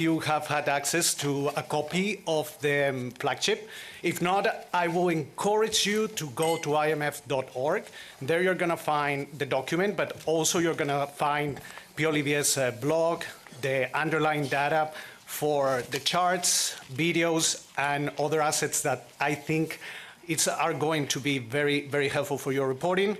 you have had access to a copy of the flagship. If not, I will encourage you to go to imf.org. There you're going to find the document, but also you're going to find Pierre-Olivier's blog, the underlying data for the charts, videos, and other assets that I think are going to be very, very helpful for your reporting.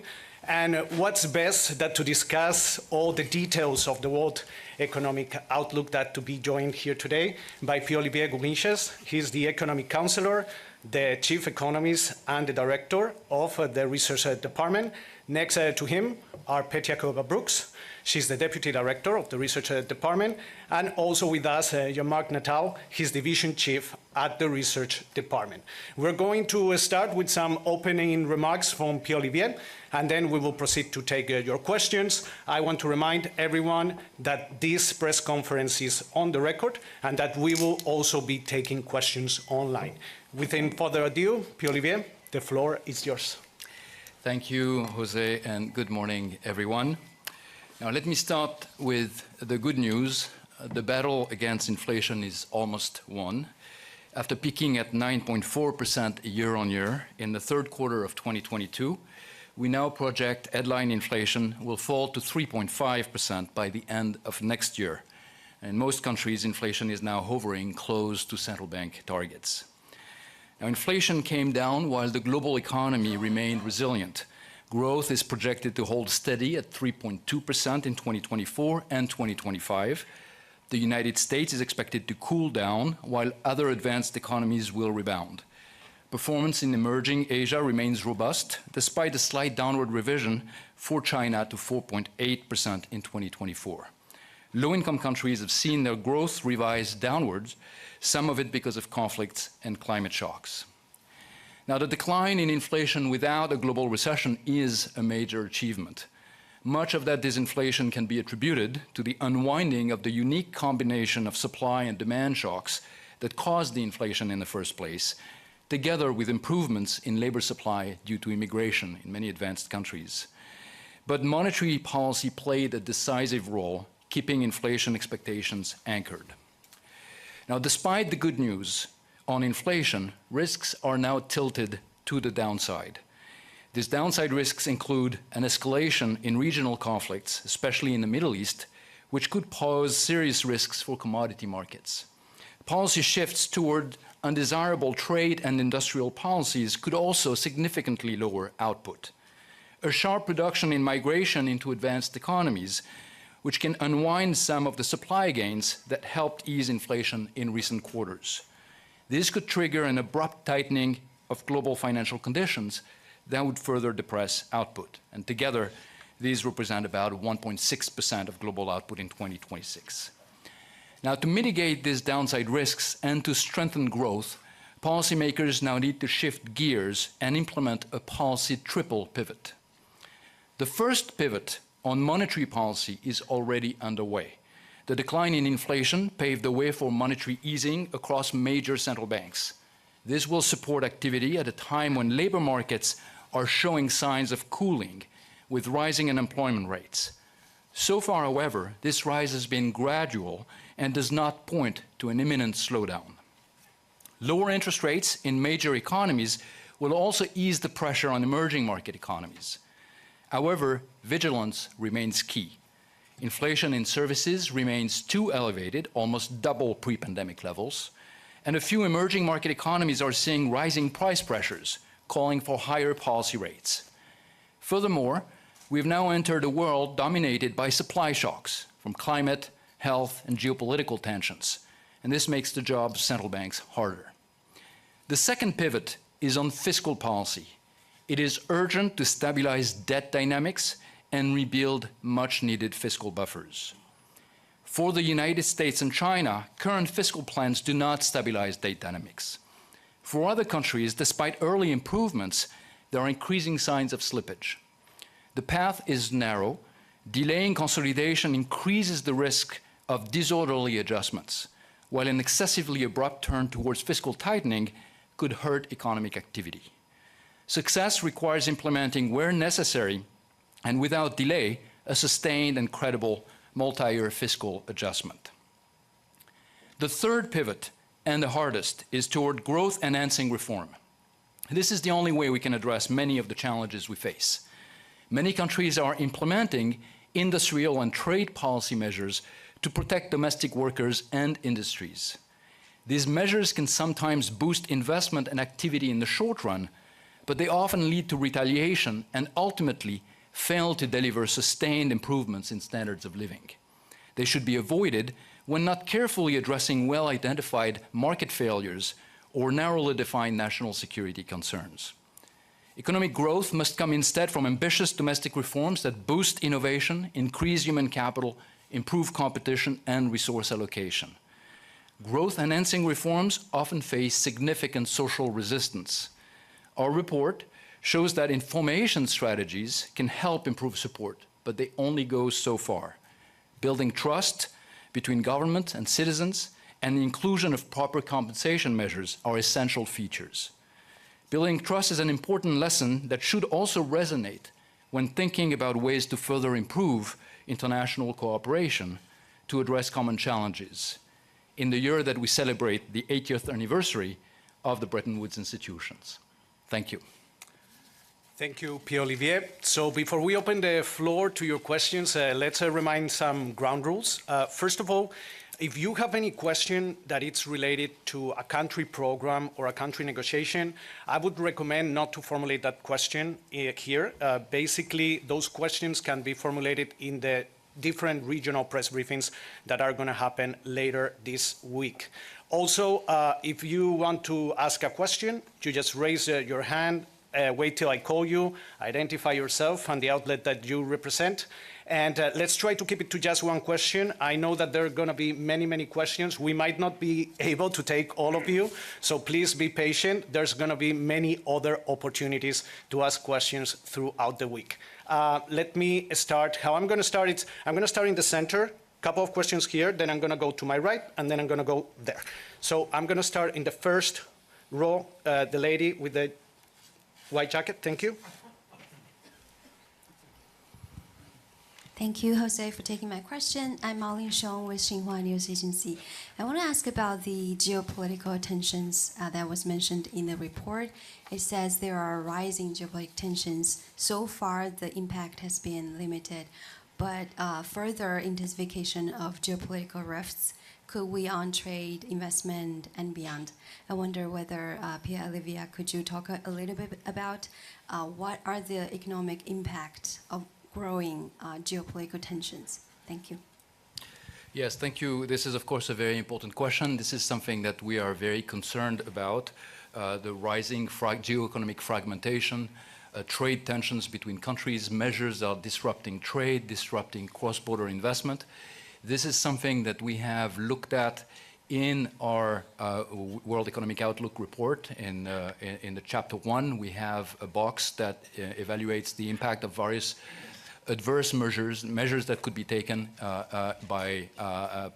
And what's best that to discuss all the details of the world economic outlook that to be joined here today by Pierre-Olivier Gourinchas. He's the economic counselor, the chief economist, and the director of the research department. Next to him are Petya Koeva-Brooks. She's the deputy director of the research department. And also with us, Jean-Marc Natal, he's division chief at the research department. We're going to start with some opening remarks from Pierre-Olivier, and then we will proceed to take your questions. I want to remind everyone that this press conference is on the record and that we will also be taking questions online. Without further ado, Pierre-Olivier, the floor is yours. Thank you, Jose, and good morning, everyone. Now, let me start with the good news. The battle against inflation is almost won. After peaking at 9.4% year-on-year in the third quarter of 2022, we now project headline inflation will fall to 3.5% by the end of next year. In most countries, inflation is now hovering close to central bank targets. Now, inflation came down while the global economy remained resilient. Growth is projected to hold steady at 3.2% in 2024 and 2025. The United States is expected to cool down, while other advanced economies will rebound. Performance in emerging Asia remains robust, despite a slight downward revision for China to 4.8% in 2024. Low-income countries have seen their growth revised downwards, some of it because of conflicts and climate shocks. Now, the decline in inflation without a global recession is a major achievement. Much of that disinflation can be attributed to the unwinding of the unique combination of supply and demand shocks that caused the inflation in the first place, together with improvements in labor supply due to immigration in many advanced countries. But monetary policy played a decisive role, keeping inflation expectations anchored. Now, despite the good news on inflation, risks are now tilted to the downside. These downside risks include an escalation in regional conflicts, especially in the Middle East, which could pose serious risks for commodity markets. Policy shifts toward undesirable trade and industrial policies could also significantly lower output. A sharp reduction in migration into advanced economies, which can unwind some of the supply gains that helped ease inflation in recent quarters. This could trigger an abrupt tightening of global financial conditions that would further depress output. And together, these represent about 1.6% of global output in 2026. Now, to mitigate these downside risks and to strengthen growth, policymakers now need to shift gears and implement a policy triple pivot. The first pivot on monetary policy is already underway. The decline in inflation paved the way for monetary easing across major central banks. This will support activity at a time when labor markets are showing signs of cooling with rising unemployment rates. So far, however, this rise has been gradual and does not point to an imminent slowdown. Lower interest rates in major economies will also ease the pressure on emerging market economies. However, vigilance remains key. Inflation in services remains too elevated, almost double pre-pandemic levels, and a few emerging market economies are seeing rising price pressures, calling for higher policy rates. Furthermore, we've now entered a world dominated by supply shocks from climate, health, and geopolitical tensions, and this makes the job of central banks harder. The second pivot is on fiscal policy. It is urgent to stabilize debt dynamics and rebuild much-needed fiscal buffers. For the United States and China, current fiscal plans do not stabilize debt dynamics. For other countries, despite early improvements, there are increasing signs of slippage. The path is narrow. Delaying consolidation increases the risk of disorderly adjustments, while an excessively abrupt turn towards fiscal tightening could hurt economic activity. Success requires implementing, where necessary and without delay, a sustained and credible multi-year fiscal adjustment. The third pivot, and the hardest, is toward growth-enhancing reform. This is the only way we can address many of the challenges we face. Many countries are implementing industrial and trade policy measures to protect domestic workers and industries. These measures can sometimes boost investment and activity in the short run, but they often lead to retaliation and ultimately fail to deliver sustained improvements in standards of living. They should be avoided when not carefully addressing well-identified market failures or narrowly defined national security concerns. Economic growth must come instead from ambitious domestic reforms that boost innovation, increase human capital, improve competition and resource allocation. Growth-enhancing reforms often face significant social resistance. Our report shows that information strategies can help improve support, but they only go so far. Building trust between government and citizens and the inclusion of proper compensation measures are essential features. Building trust is an important lesson that should also resonate when thinking about ways to further improve international cooperation to address common challenges in the year that we celebrate the 80th anniversary of the Bretton Woods institutions. Thank you. Thank you, Pierre-Olivier. So before we open the floor to your questions, let's remind some ground rules. First of all, if you have any question that it's related to a country program or a country negotiation, I would recommend not to formulate that question here. Basically, those questions can be formulated in the different regional press briefings that are going to happen later this week. Also, if you want to ask a question, you just raise your hand, wait till I call you, identify yourself and the outlet that you represent. And let's try to keep it to just one question. I know that there are going to be many, many questions. We might not be able to take all of you, so please be patient. There's going to be many other opportunities to ask questions throughout the week. Let me start. How I'm going to start it, I'm going to start in the center, a couple of questions here, then I'm going to go to my right, and then I'm going to go there. So I'm going to start in the first row, the lady with the white jacket. Thank you. Thank you, Jose, for taking my question. I'm Marlene Xiong with Xinhua News Agency. I want to ask about the geopolitical tensions that was mentioned in the report. It says there are rising geopolitical tensions. So far, the impact has been limited, but further intensification of geopolitical rifts could weigh on trade, investment, and beyond. I wonder whether, Pierre-Olivier, could you talk a little bit about what are the economic impact of growing geopolitical tensions? Thank you. Yes, thank you. This is, of course, a very important question. This is something that we are very concerned about, the rising geoeconomic fragmentation, trade tensions between countries, measures that are disrupting trade, disrupting cross-border investment. This is something that we have looked at in our World Economic Outlook report. In the chapter 1, we have a box that evaluates the impact of various adverse measures that could be taken by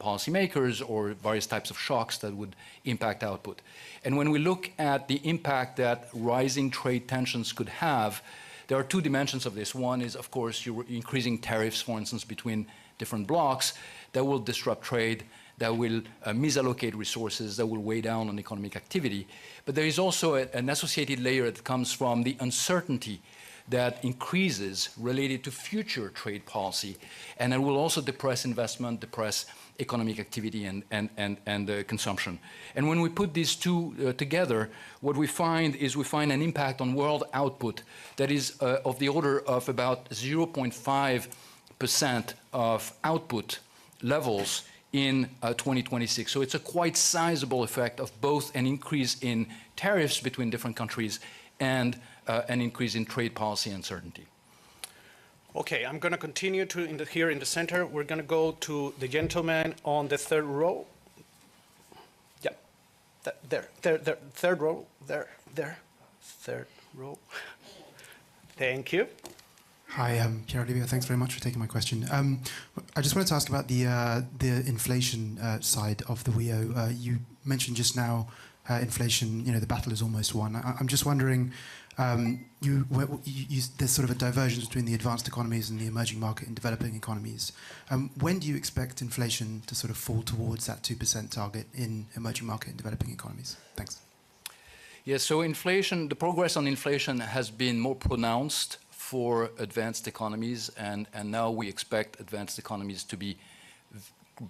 policymakers or various types of shocks that would impact output. And when we look at the impact that rising trade tensions could have, there are two dimensions of this. One is, of course, you're increasing tariffs, for instance, between different blocs that will disrupt trade, that will misallocate resources, that will weigh down on economic activity. But there is also an associated layer that comes from the uncertainty that increases related to future trade policy, and it will also depress investment, depress economic activity and consumption. And when we put these two together, what we find is we find an impact on world output that is of the order of about 0.5% of output levels in 2026. So it's a quite sizable effect of both an increase in tariffs between different countries and an increase in trade policy uncertainty. Okay, I'm going to continue here in the center. We're going to go to the gentleman on the third row. Yeah, there, third row, there, third row. Thank you. Hi, Pierre-Olivier. Thanks very much for taking my question. I just wanted to ask about the inflation side of the WEO. You mentioned just now inflation, the battle is almost won. I'm just wondering, There's sort of a divergence between the advanced economies and the emerging market and developing economies. When do you expect inflation to sort of fall towards that 2% target in emerging market and developing economies? Thanks. Yes, so inflation, the progress on inflation has been more pronounced for advanced economies, and now we expect advanced economies to be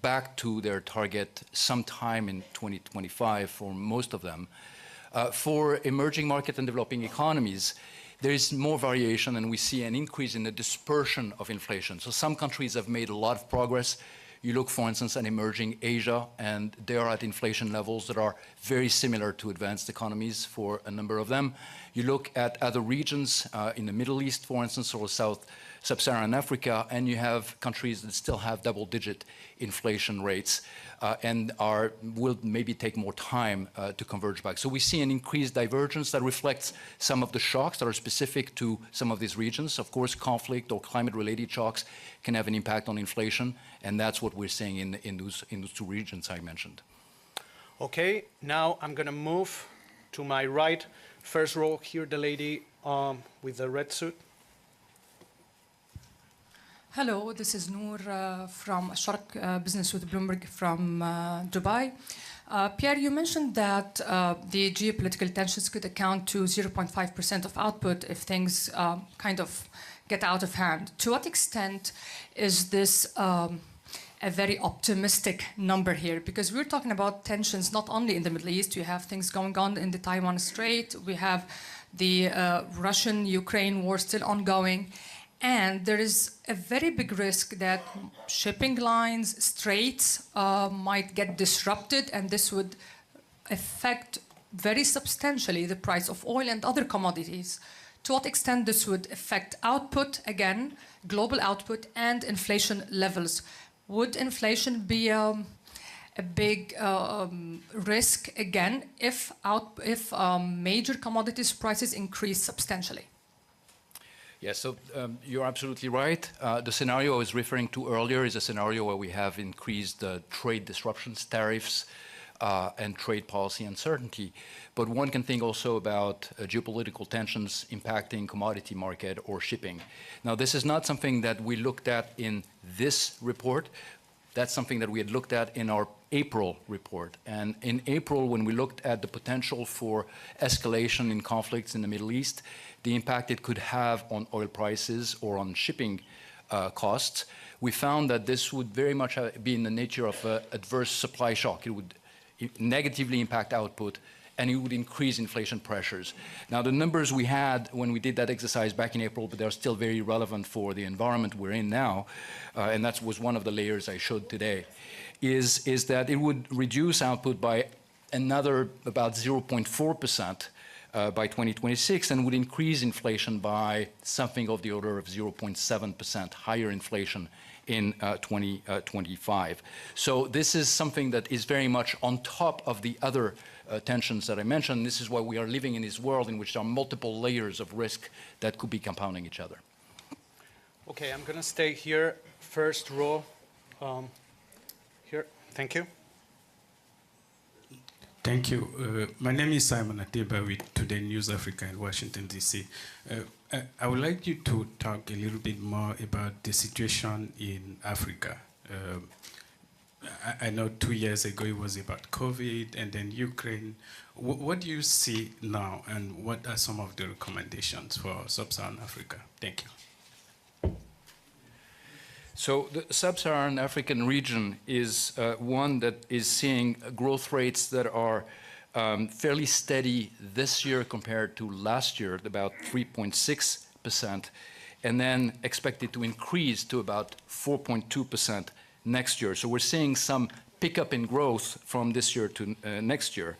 back to their target sometime in 2025 for most of them. For emerging market and developing economies, there is more variation, and we see an increase in the dispersion of inflation. So some countries have made a lot of progress. You look, for instance, at emerging Asia, and they are at inflation levels that are very similar to advanced economies for a number of them. You look at other regions in the Middle East, for instance, or Sub-Saharan Africa, and you have countries that still have double-digit inflation rates and will maybe take more time to converge back. So we see an increased divergence that reflects some of the shocks that are specific to some of these regions. Of course, conflict or climate-related shocks can have an impact on inflation, and that's what we're seeing in those two regions I mentioned. Okay, now I'm going to move to my right. First row here, the lady with the red suit. Hello, this is Noor from Shark Business with Bloomberg from Dubai. Pierre, you mentioned that the geopolitical tensions could account to 0.5% of output if things kind of get out of hand. To what extent is this a very optimistic number here? Because we're talking about tensions not only in the Middle East, you have things going on in the Taiwan Strait, we have the Russian-Ukraine war still ongoing, and there is a very big risk that shipping lines, straits might get disrupted, and this would affect very substantially the price of oil and other commodities. To what extent this would affect output, again, global output and inflation levels? Would inflation be a big risk again if major commodities prices increase substantially? Yes, so you're absolutely right. The scenario I was referring to earlier is a scenario where we have increased trade disruptions, tariffs, and trade policy uncertainty. But one can think also about geopolitical tensions impacting commodity market or shipping. Now, this is not something that we looked at in this report. That's something that we had looked at in our April report. And in April, when we looked at the potential for escalation in conflicts in the Middle East, the impact it could have on oil prices or on shipping costs, we found that this would very much be in the nature of an adverse supply shock. It would negatively impact output, and it would increase inflation pressures. Now, the numbers we had when we did that exercise back in April, but they're still very relevant for the environment we're in now, and that was one of the layers I showed today, is that it would reduce output by another about 0.4% by 2026, and would increase inflation by something of the order of 0.7%, higher inflation in 2025. So this is something that is very much on top of the other tensions that I mentioned. This is why we are living in this world in which there are multiple layers of risk that could be compounding each other. Okay, I'm going to stay here, first row. Here, thank you. Thank you. My name is Simon Ateba with Today News Africa in Washington, D.C. I would like you to talk a little bit more about the situation in Africa. I know 2 years ago it was about COVID and then Ukraine. What do you see now, and what are some of the recommendations for Sub-Saharan Africa? Thank you. So the Sub-Saharan African region is one that is seeing growth rates that are fairly steady this year compared to last year, at about 3.6%, and then expected to increase to about 4.2% next year. So we're seeing some pickup in growth from this year to next year.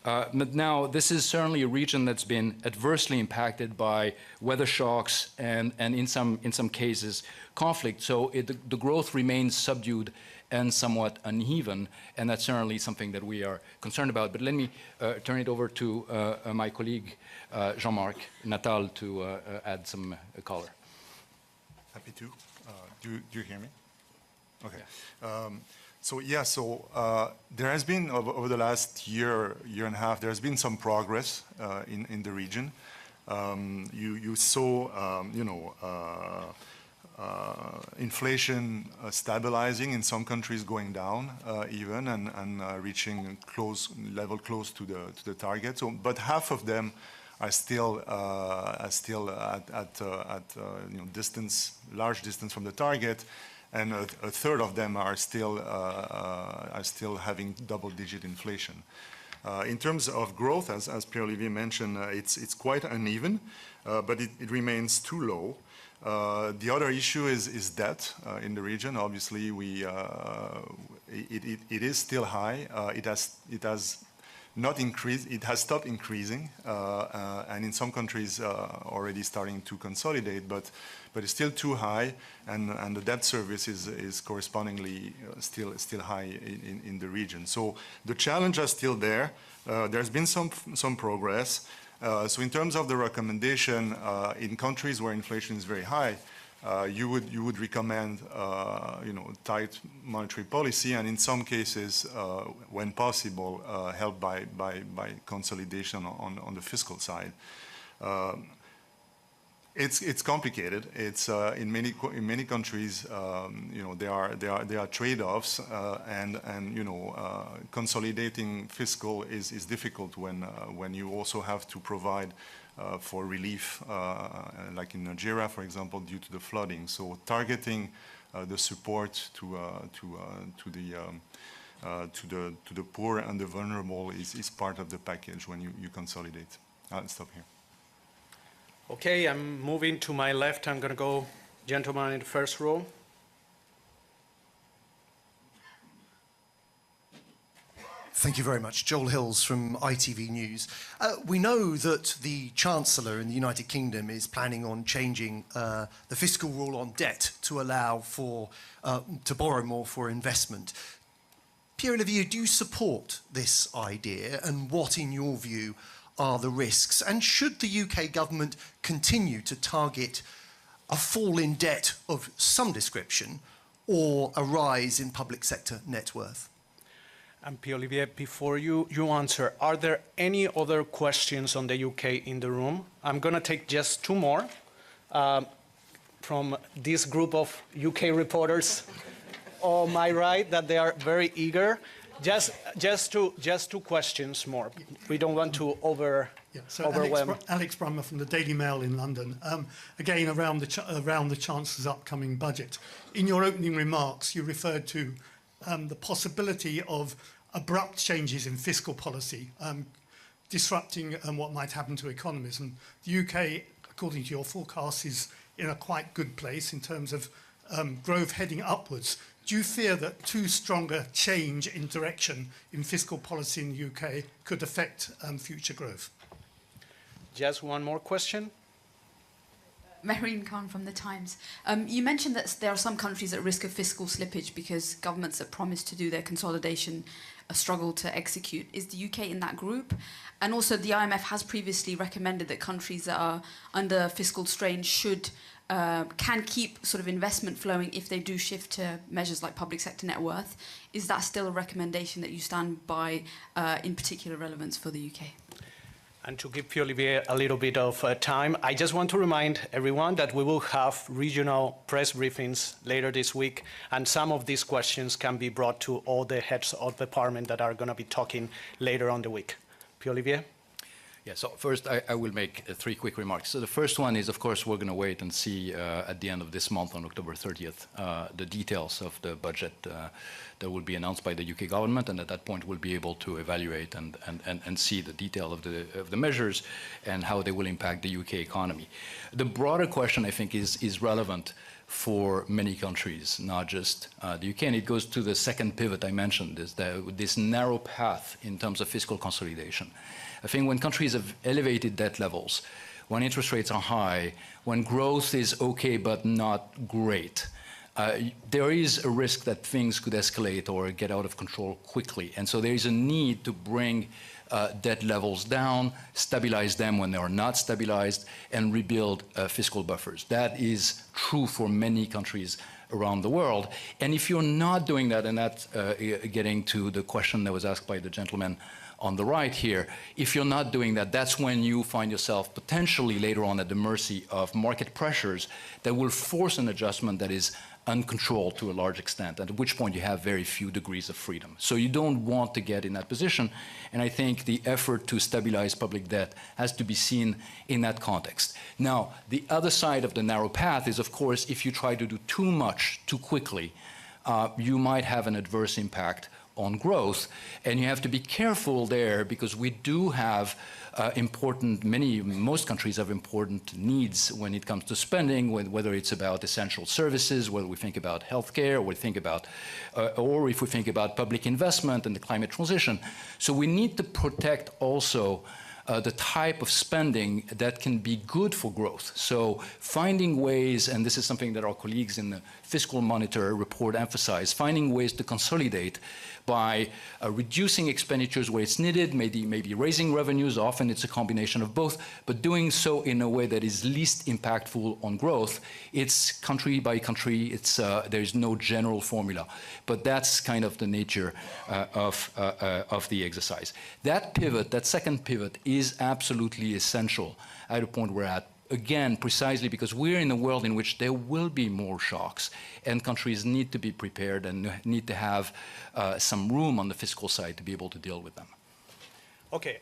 But now, this is certainly a region that's been adversely impacted by weather shocks and in some cases, conflict. So the growth remains subdued and somewhat uneven, and that's certainly something that we are concerned about. But let me turn it over to my colleague, Jean-Marc, Natal, to add some color. Happy to. Do you hear me? Okay. Yeah. There has been, over the last year and a half, there has been some progress in the region. You saw, inflation stabilizing in some countries, going down even, and reaching close to the target. So, but half of them are still at large distance from the target, and a third of them are still having double-digit inflation. In terms of growth, as Pierre-Olivier mentioned, it's quite uneven, but it remains too low. The other issue is debt in the region. Obviously, it is still high. It has not increased. It has stopped increasing, and in some countries already starting to consolidate. But it's still too high, and the debt service is correspondingly still high in the region. So the challenges are still there. There's been some progress. So in terms of the recommendation, in countries where inflation is very high, you would recommend tight monetary policy, and in some cases, when possible, help by consolidation on the fiscal side. It's complicated. It's in many countries, there are trade-offs, and consolidating fiscal is difficult when you also have to provide for relief, like in Nigeria, for example, due to the flooding. So targeting the support to the poor and the vulnerable is part of the package when you consolidate. I'll stop here. Okay, I'm moving to my left. I'm going to go, gentleman in the first row. Thank you very much. Joel Hills from ITV News. We know that the Chancellor in the United Kingdom is planning on changing the fiscal rule on debt to allow for to borrow more for investment. Pierre-Olivier, do you support this idea, and what, in your view, are the risks? And should the UK government continue to target a fall in debt of some description or a rise in public sector net worth? And Pierre-Olivier, before you answer, are there any other questions on the UK in the room? I'm going to take just two more from this group of UK reporters on my right, that they are very eager. Just two questions more. We don't want to overwhelm. Alex Brummer from the Daily Mail in London. Again, around the Chancellor's upcoming budget. In your opening remarks, you referred to the possibility of abrupt changes in fiscal policy, disrupting what might happen to economies. And the UK, according to your forecast, is in a quite good place in terms of growth heading upwards. Do you fear that too strong a change in direction in fiscal policy in the UK could affect future growth? Just one more question. Mehreen Khan from The Times. You mentioned that there are some countries at risk of fiscal slippage because governments that promised to do their consolidation struggle to execute. Is the UK in that group? And also the IMF has previously recommended that countries that are under fiscal strain can keep sort of investment flowing if they do shift to measures like public sector net worth. Is that still a recommendation that you stand by, in particular relevance for the UK? And to give Pierre-Olivier a little bit of time, I just want to remind everyone that we will have regional press briefings later this week, and some of these questions can be brought to all the heads of department that are going to be talking later on the week. Pierre-Olivier? Yeah, so first I will make three quick remarks. So the first one is, of course, we're going to wait and see at the end of this month, on October 30th, the details of the budget that will be announced by the UK government, and at that point we'll be able to evaluate and see the detail of the measures and how they will impact the UK economy. The broader question, I think, is relevant for many countries, not just the UK, and it goes to the second pivot I mentioned, is this narrow path in terms of fiscal consolidation. I think when countries have elevated debt levels, when interest rates are high, when growth is okay but not great, there is a risk that things could escalate or get out of control quickly. And so there is a need to bring debt levels down, stabilize them when they are not stabilized, and rebuild fiscal buffers. That is true for many countries around the world. And if you're not doing that, and that's getting to the question that was asked by the gentleman on the right here, if you're not doing that, that's when you find yourself potentially later on at the mercy of market pressures that will force an adjustment that is uncontrolled to a large extent, at which point you have very few degrees of freedom. So you don't want to get in that position, and I think the effort to stabilize public debt has to be seen in that context. Now, the other side of the narrow path is, of course, if you try to do too much too quickly, you might have an adverse impact on growth, and you have to be careful there because we do have most countries have important needs when it comes to spending, whether it's about essential services, whether we think about healthcare, or we think about, or if we think about public investment and the climate transition. So we need to protect also the type of spending that can be good for growth. So finding ways, and this is something that our colleagues in the Fiscal Monitor report emphasize, finding ways to consolidate by reducing expenditures where it's needed, maybe raising revenues, often it's a combination of both, but doing so in a way that is least impactful on growth. It's country by country, there's no general formula, but that's kind of the nature of the exercise. That pivot, that second pivot, is absolutely essential at a point we're at. Again, precisely because we're in a world in which there will be more shocks, and countries need to be prepared and need to have some room on the fiscal side to be able to deal with them. Okay,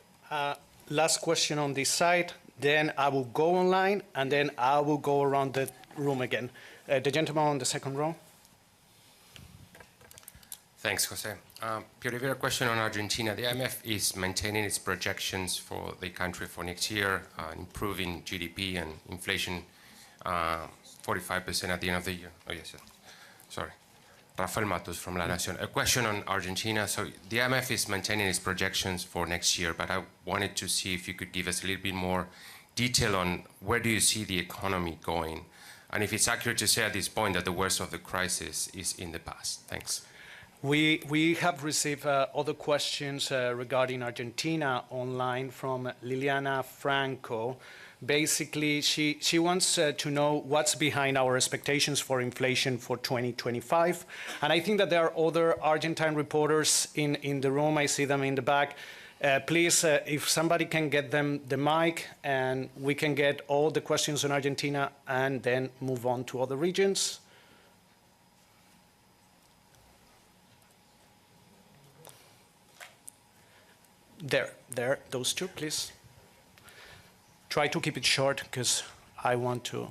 last question on this side, then I will go online, and then I will go around the room again. The gentleman on the second row. Thanks, Jose. Pierre-Olivier, a question on Argentina. The IMF is maintaining its projections for the country for next year, improving GDP and inflation 45% at the end of the year. Oh, yes, sorry. Rafael Matus from La Nación. A question on Argentina. So the IMF is maintaining its projections for next year, but I wanted to see if you could give us a little bit more detail on where do you see the economy going, and if it's accurate to say at this point that the worst of the crisis is in the past. Thanks. We have received other questions regarding Argentina online from Liliana Franco. Basically, she wants to know what's behind our expectations for inflation for 2025. And I think that there are other Argentine reporters in the room. I see them in the back. Please, if somebody can get them the mic, and we can get all the questions on Argentina and then move on to other regions. There, those two, please. Try to keep it short, because I want to.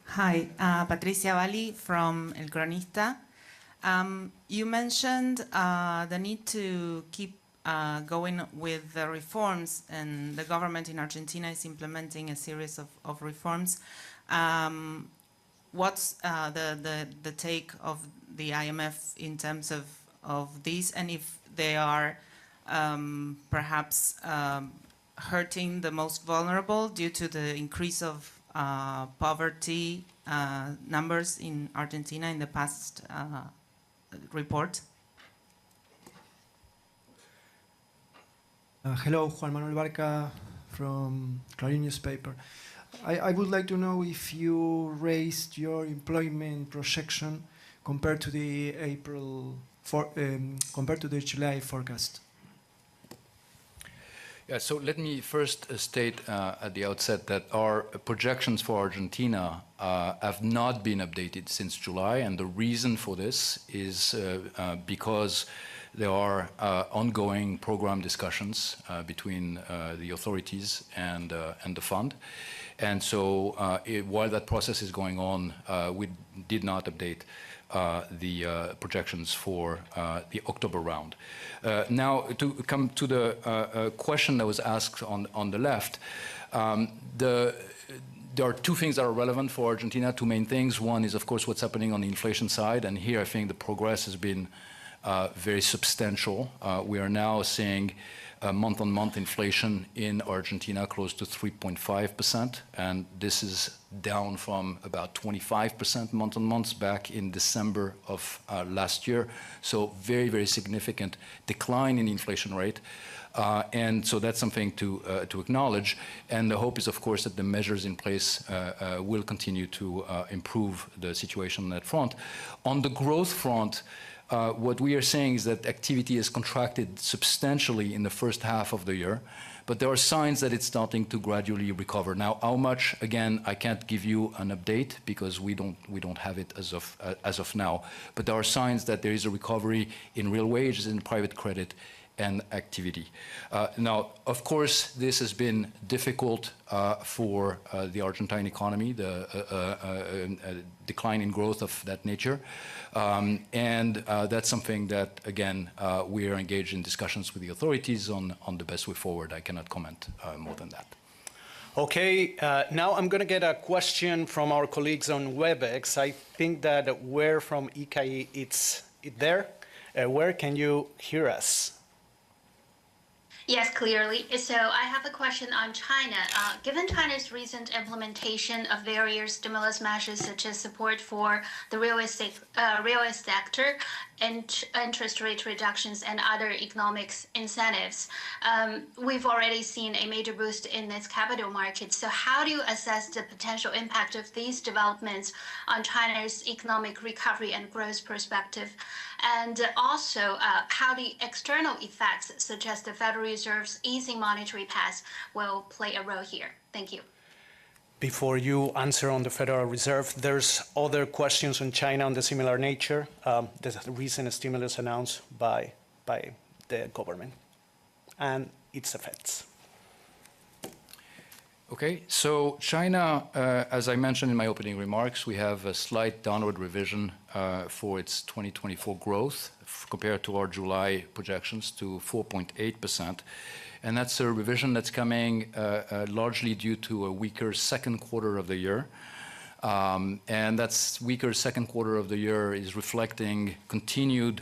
Hi, Patricia Valli from El Cronista. You mentioned the need to keep going with the reforms, and the government in Argentina is implementing a series of reforms. What's the take of the IMF in terms of these, and if they are perhaps hurting the most vulnerable due to the increase of poverty numbers in Argentina in the past report? Hello, Juan Manuel Barca from Clarín newspaper. I would like to know if you raised your employment projection compared to the compared to the July forecast. Yeah, so let me first state at the outset that our projections for Argentina have not been updated since July, and the reason for this is because there are ongoing program discussions between the authorities and the fund. And so while that process is going on, we did not update the projections for the October round. Now, to come to the question that was asked on the left, there are two things that are relevant for Argentina, two main things. One is, of course, what's happening on the inflation side, and here I think the progress has been very substantial. We are now seeing month-on-month inflation in Argentina close to 3.5%, and this is down from about 25% month-on-month back in December of last year. So very, very significant decline in the inflation rate. And so that's something to acknowledge. And the hope is, of course, that the measures in place will continue to improve the situation on that front. On the growth front, what we are saying is that activity has contracted substantially in the first half of the year, but there are signs that it's starting to gradually recover. Now, how much? Again, I can't give you an update because we don't have it as of now. But there are signs that there is a recovery in real wages, in private credit, and activity. Now, of course, this has been difficult for the Argentine economy, the decline in growth of that nature. And that's something that, again, we are engaged in discussions with the authorities on the best way forward. I cannot comment more than that. Okay, now I'm going to get a question from our colleagues on WebEx. I think that where from ICAI it's there. Where can you hear us? Yes, clearly. So I have a question on China. Given China's recent implementation of various stimulus measures, such as support for the real estate sector, and interest rate reductions and other economics incentives, we've already seen a major boost in its capital markets. So how do you assess the potential impact of these developments on China's economic recovery and growth perspective? And also, how the external effects, such as the Federal Reserve's easing monetary path, will play a role here? Thank you. Before you answer on the Federal Reserve, there's other questions on China on the similar nature. The recent stimulus announced by the government and its effects. Okay, so China, as I mentioned in my opening remarks, we have a slight downward revision for its 2024 growth compared to our July projections to 4.8%. And that's a revision that's coming largely due to a weaker second quarter of the year. And that's weaker second quarter of the year is reflecting continued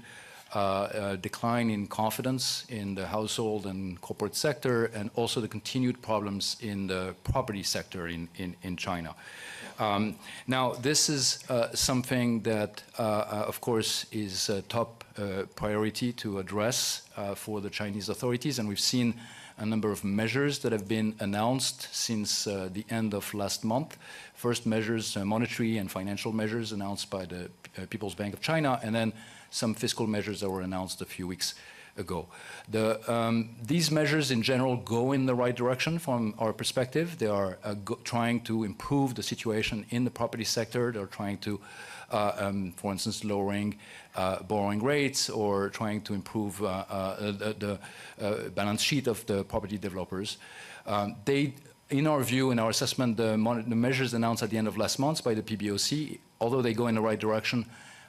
decline in confidence in the household and corporate sector, and also the continued problems in the property sector in China. Now, this is something that, of course, is a top priority to address for the Chinese authorities, and we've seen a number of measures that have been announced since the end of last month. First measures, monetary and financial measures announced by the People's Bank of China, and then some fiscal measures that were announced a few weeks ago. These measures in general go in the right direction from our perspective. They are trying to improve the situation in the property sector. They're trying to, for instance, lowering borrowing rates or trying to improve the balance sheet of the property developers. In our view, in our assessment, the measures announced at the end of last month by the PBOC, although they go in the right direction,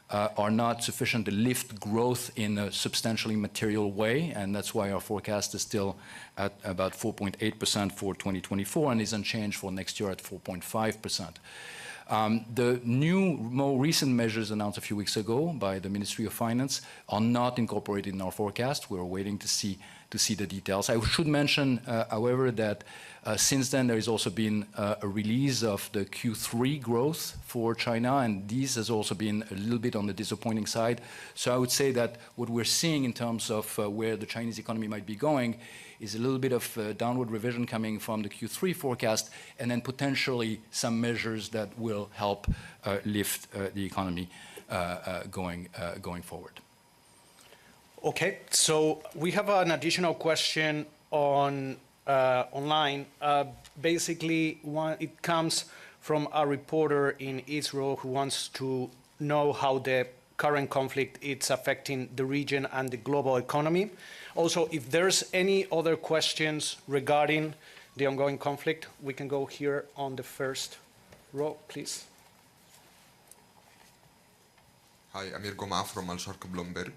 are not sufficient to lift growth in a substantially material way, and that's why our forecast is still at about 4.8% for 2024 and is unchanged for next year at 4.5%. The new, more recent measures announced a few weeks ago by the Ministry of Finance are not incorporated in our forecast. We're waiting to see the details. I should mention, however, that since then there has also been a release of the Q3 growth for China, and this has also been a little bit on the disappointing side. So I would say that what we're seeing in terms of where the Chinese economy might be going is a little bit of downward revision coming from the Q3 forecast, and then potentially some measures that will help lift the economy going forward. Okay, so we have an additional question on online. Basically, it comes from a reporter in Israel who wants to know how the current conflict is affecting the region and the global economy. Also, if there's any other questions regarding the ongoing conflict, we can go here on the first row, please. Hi, Amir Goma from Al Sharq Bloomberg.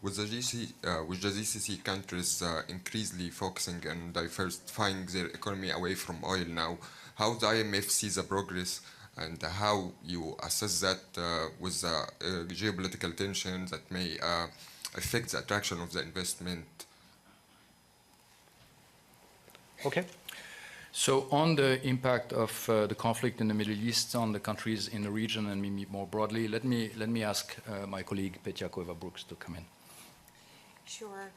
With the GCC countries increasingly focusing on diversifying their economy away from oil now, how the IMF sees the progress and how you assess that with the geopolitical tensions that may affect the attraction of the investment? Okay. So on the impact of the conflict in the Middle East on the countries in the region and maybe more broadly, let me ask my colleague Petya Koeva-Brooks to come in. Sure.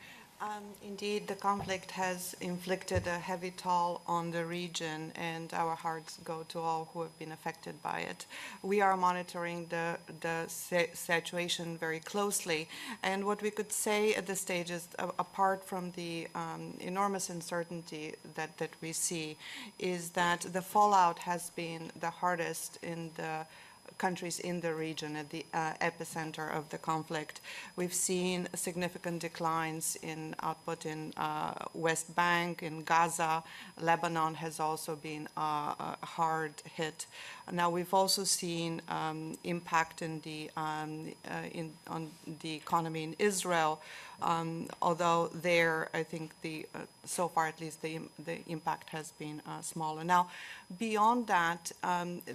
Indeed, the conflict has inflicted a heavy toll on the region, and our hearts go to all who have been affected by it. We are monitoring the situation very closely, and what we could say at this stage is, apart from the enormous uncertainty that we see, is that the fallout has been the hardest in the countries in the region at the epicenter of the conflict. We've seen significant declines in output in West Bank, in Gaza. Lebanon has also been hard hit. Now we've also seen impact in the on the economy in Israel, although there I think so far at least the impact has been smaller. Now beyond that,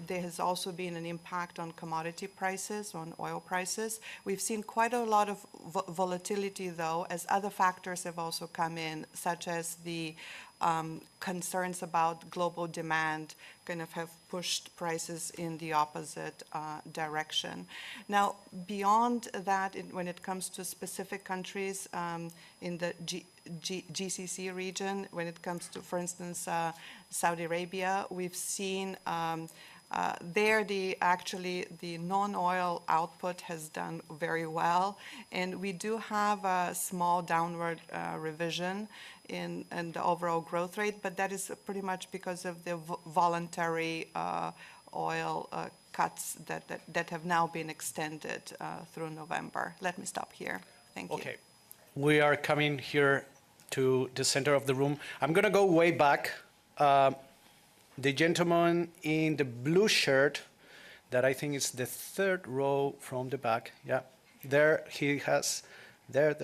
there has also been an impact on commodity prices, on oil prices. We've seen quite a lot of volatility though, as other factors have also come in, such as the concerns about global demand kind of have pushed prices in the opposite direction. Now, beyond that, when it comes to specific countries in the GCC region, when it comes to, for instance, Saudi Arabia, we've seen there actually the non-oil output has done very well, and we do have a small downward revision in the overall growth rate, but that is pretty much because of the voluntary oil cuts that have now been extended through November. Let me stop here. Thank you. Okay. We are coming here to the center of the room. I'm going to go way back. The gentleman in the blue shirt, that I think is the third row from the back. Yeah, there he has, there.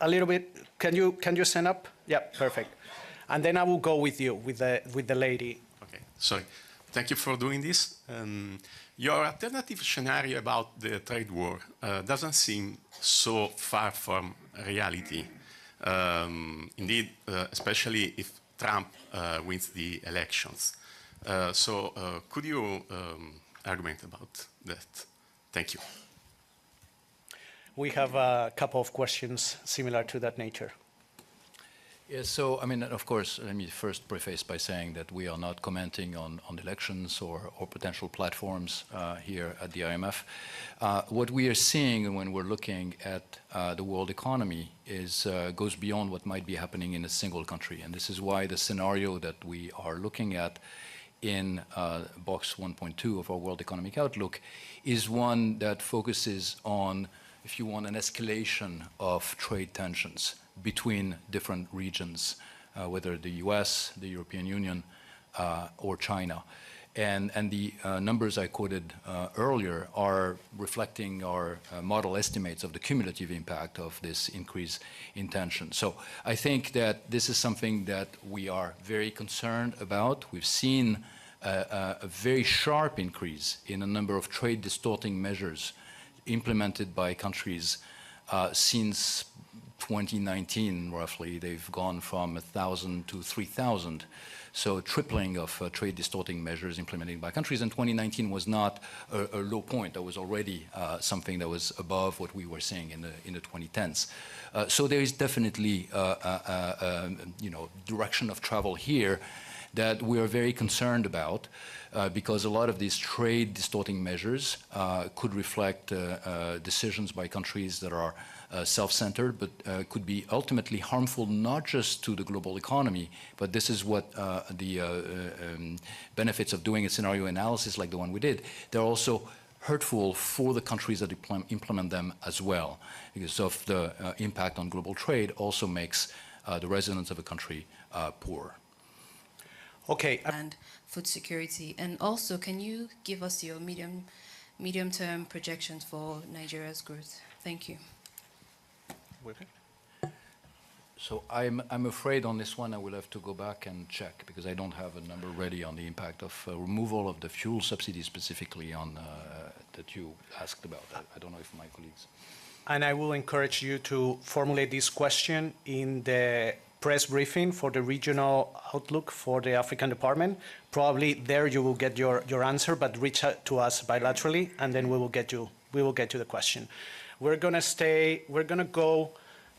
A little bit. Can you stand up? Yeah, perfect. And then I will go with you, with the lady. Okay, sorry. Thank you for doing this. Your alternative scenario about the trade war doesn't seem so far from reality. Indeed, especially if Trump wins the elections. So could you argument about that? Thank you. We have a couple of questions similar to that nature. Yes, so I mean, of course, let me first preface by saying that we are not commenting on elections or potential platforms here at the IMF. What we are seeing when we're looking at the world economy goes beyond what might be happening in a single country. And this is why the scenario that we are looking at in box 1.2 of our World Economic Outlook is one that focuses on, if you want, an escalation of trade tensions between different regions, whether the US, the European Union, or China. And the numbers I quoted earlier are reflecting our model estimates of the cumulative impact of this increase in tension. So I think that this is something that we are very concerned about. We've seen a very sharp increase in a number of trade distorting measures implemented by countries since 2019, roughly. They've gone from 1,000 to 3,000. So tripling of trade distorting measures implemented by countries. And 2019 was not a low point. That was already something that was above what we were seeing in the 2010s. So there is definitely direction of travel here that we are very concerned about because a lot of these trade distorting measures could reflect decisions by countries that are self-centered, but could be ultimately harmful not just to the global economy, but this is what the benefits of doing a scenario analysis like the one we did. They're also hurtful for the countries that implement them as well, because of the impact on global trade also makes the residents of a country poor. Okay. And food security. And also, can you give us your medium-term projections for Nigeria's growth? Thank you. So I'm afraid on this one I will have to go back and check because I don't have a number ready on the impact of removal of the fuel subsidy specifically on that you asked about. I don't know if my colleagues. And I will encourage you to formulate this question in the press briefing for the regional outlook for the African department. Probably there you will get your answer, but reach out to us bilaterally, and then we will get you the question. We're gonna go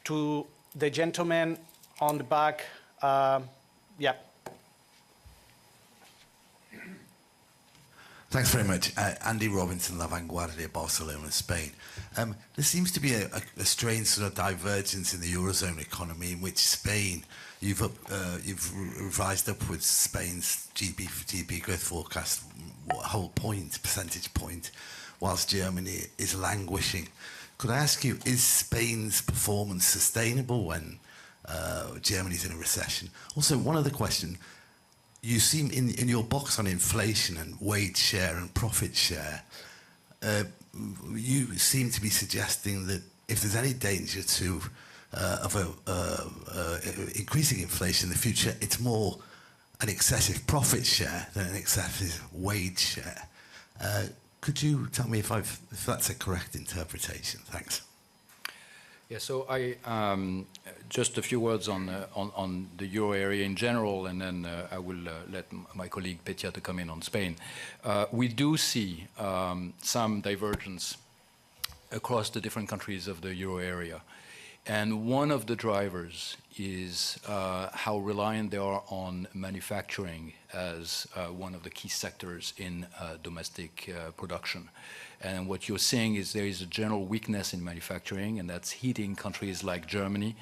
to the gentleman on the back. Yeah. Thanks very much. Andy Robinson, La Vanguardia, Barcelona, Spain. There seems to be a strange sort of divergence in the Eurozone economy in which Spain, you've revised upwards Spain's GDP growth forecast a whole percentage point, whilst Germany is languishing. Could I ask you, is Spain's performance sustainable when Germany's in a recession? Also, one other question. You seem, in your box on inflation and wage share and profit share, you seem to be suggesting that if there's any danger of increasing inflation in the future, it's more an excessive profit share than an excessive wage share. Could you tell me if that's a correct interpretation? Thanks. Yeah, so just a few words on the euro area in general, and then I will let my colleague Petya to come in on Spain. We do see some divergence across the different countries of the euro area. And one of the drivers is how reliant they are on manufacturing as one of the key sectors in domestic production. And what you're seeing is there is a general weakness in manufacturing, and that's hitting countries like Germany,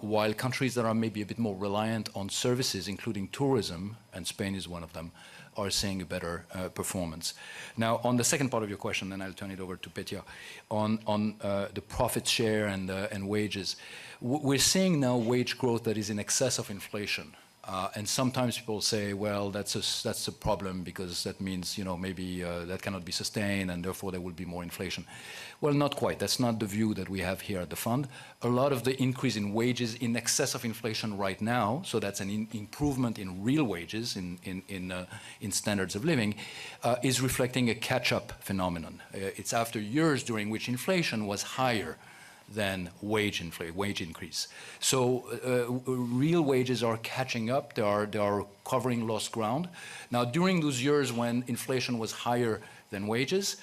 while countries that are maybe a bit more reliant on services, including tourism, and Spain is one of them, are seeing a better performance. Now, on the second part of your question, then I'll turn it over to Petya, on the profit share and wages. We're seeing now wage growth that is in excess of inflation. And sometimes people say, well, that's a problem because that means, maybe that cannot be sustained and therefore there will be more inflation. Well, not quite. That's not the view that we have here at the fund. A lot of the increase in wages in excess of inflation right now, so that's an improvement in real wages, in standards of living, is reflecting a catch-up phenomenon. It's after years during which inflation was higher than wage increase. So real wages are catching up. They are covering lost ground. Now, during those years when inflation was higher than wages,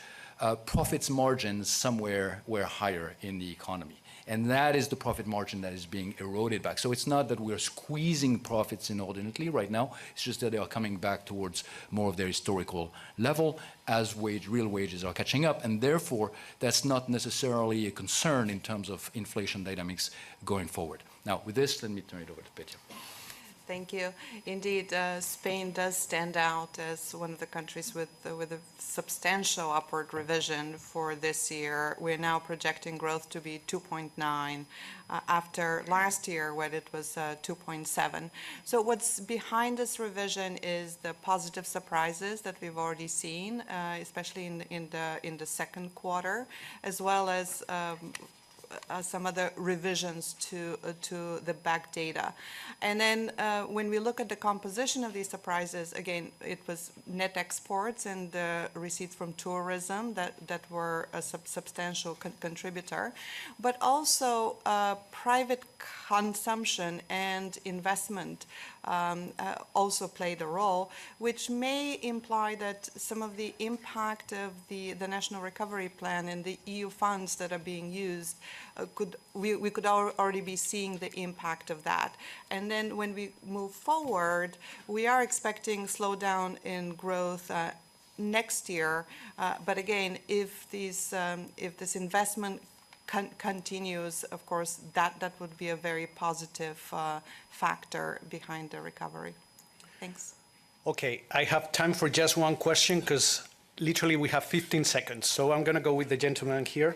profits margins somewhere were higher in the economy. And that is the profit margin that is being eroded back. So it's not that we're squeezing profits inordinately right now. It's just that they are coming back towards more of their historical level as real wages are catching up. And therefore, that's not necessarily a concern in terms of inflation dynamics going forward. Now, with this, let me turn it over to Petya. Thank you. Indeed, Spain does stand out as one of the countries with a substantial upward revision for this year. We're now projecting growth to be 2.9 after last year when it was 2.7. So what's behind this revision is the positive surprises that we've already seen, especially in the second quarter, as well as some other revisions to the back data. And then when we look at the composition of these surprises, again, it was net exports and the receipts from tourism that were a substantial contributor, but also private consumption and investment also played a role, which may imply that some of the impact of the National Recovery Plan and the EU funds that are being used we could already be seeing the impact of that. And then when we move forward, we are expecting slowdown in growth next year. But again, if this investment continues, of course, that would be a very positive factor behind the recovery. Thanks. Okay, I have time for just one question because literally we have 15 seconds. So I'm going to go with the gentleman here.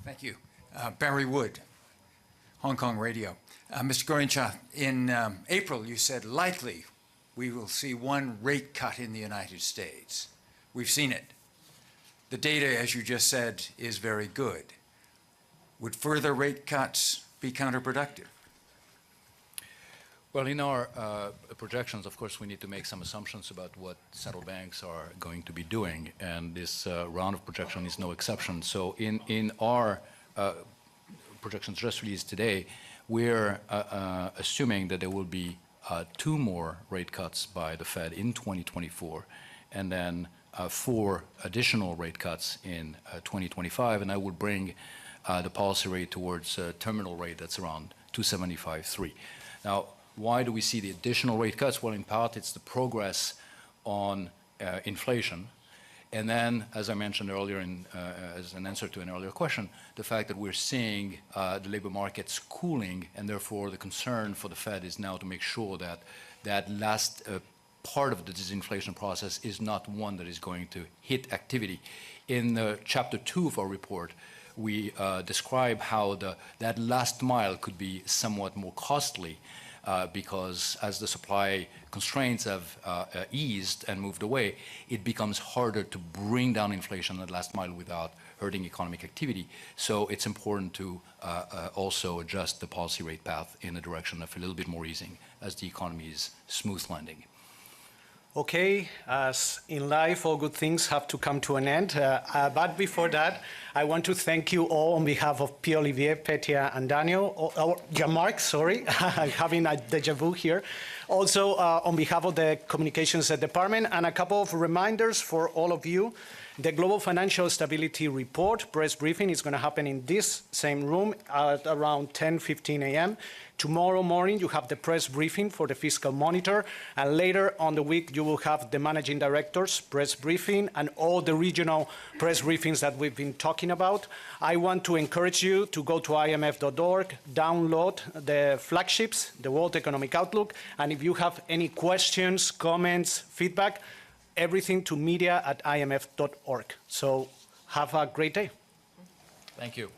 Thank you. Barry Wood, Hong Kong Radio. Mr. Gourinchas, in April you said likely we will see one rate cut in the United States. We've seen it. The data, as you just said, is very good. Would further rate cuts be counterproductive? Well, in our projections, of course, we need to make some assumptions about what central banks are going to be doing, and this round of projection is no exception. So in our projections just released today, we're assuming that there will be 2 more rate cuts by the Fed in 2024, and then 4 additional rate cuts in 2025, and that would bring the policy rate towards a terminal rate that's around 275.3. Now, why do we see the additional rate cuts? Well, in part, it's the progress on inflation. And then, as I mentioned earlier as an answer to an earlier question, the fact that we're seeing the labor markets cooling, and therefore the concern for the Fed is now to make sure that that last part of the disinflation process is not one that is going to hit activity. In chapter 2 of our report, we describe how that last mile could be somewhat more costly because as the supply constraints have eased and moved away, it becomes harder to bring down inflation at last mile without hurting economic activity. So it's important to also adjust the policy rate path in the direction of a little bit more easing as the economy is smooth landing. Okay, as in life, all good things have to come to an end. But before that, I want to thank you all on behalf of Pierre-Olivier, Petya, and Daniel, or Jean-Marc, sorry, I'm having a deja vu here. Also, on behalf of the Communications Department, and a couple of reminders for all of you. The Global Financial Stability Report press briefing is going to happen in this same room at around 10:15 a.m. Tomorrow morning, you have the press briefing for the Fiscal Monitor, and later on the week, you will have the Managing Director's press briefing and all the regional press briefings that we've been talking about. I want to encourage you to go to IMF.org, download the flagships, the World Economic Outlook, and if you have any questions, comments, feedback, everything to media@imf.org. So have a great day. Thank you.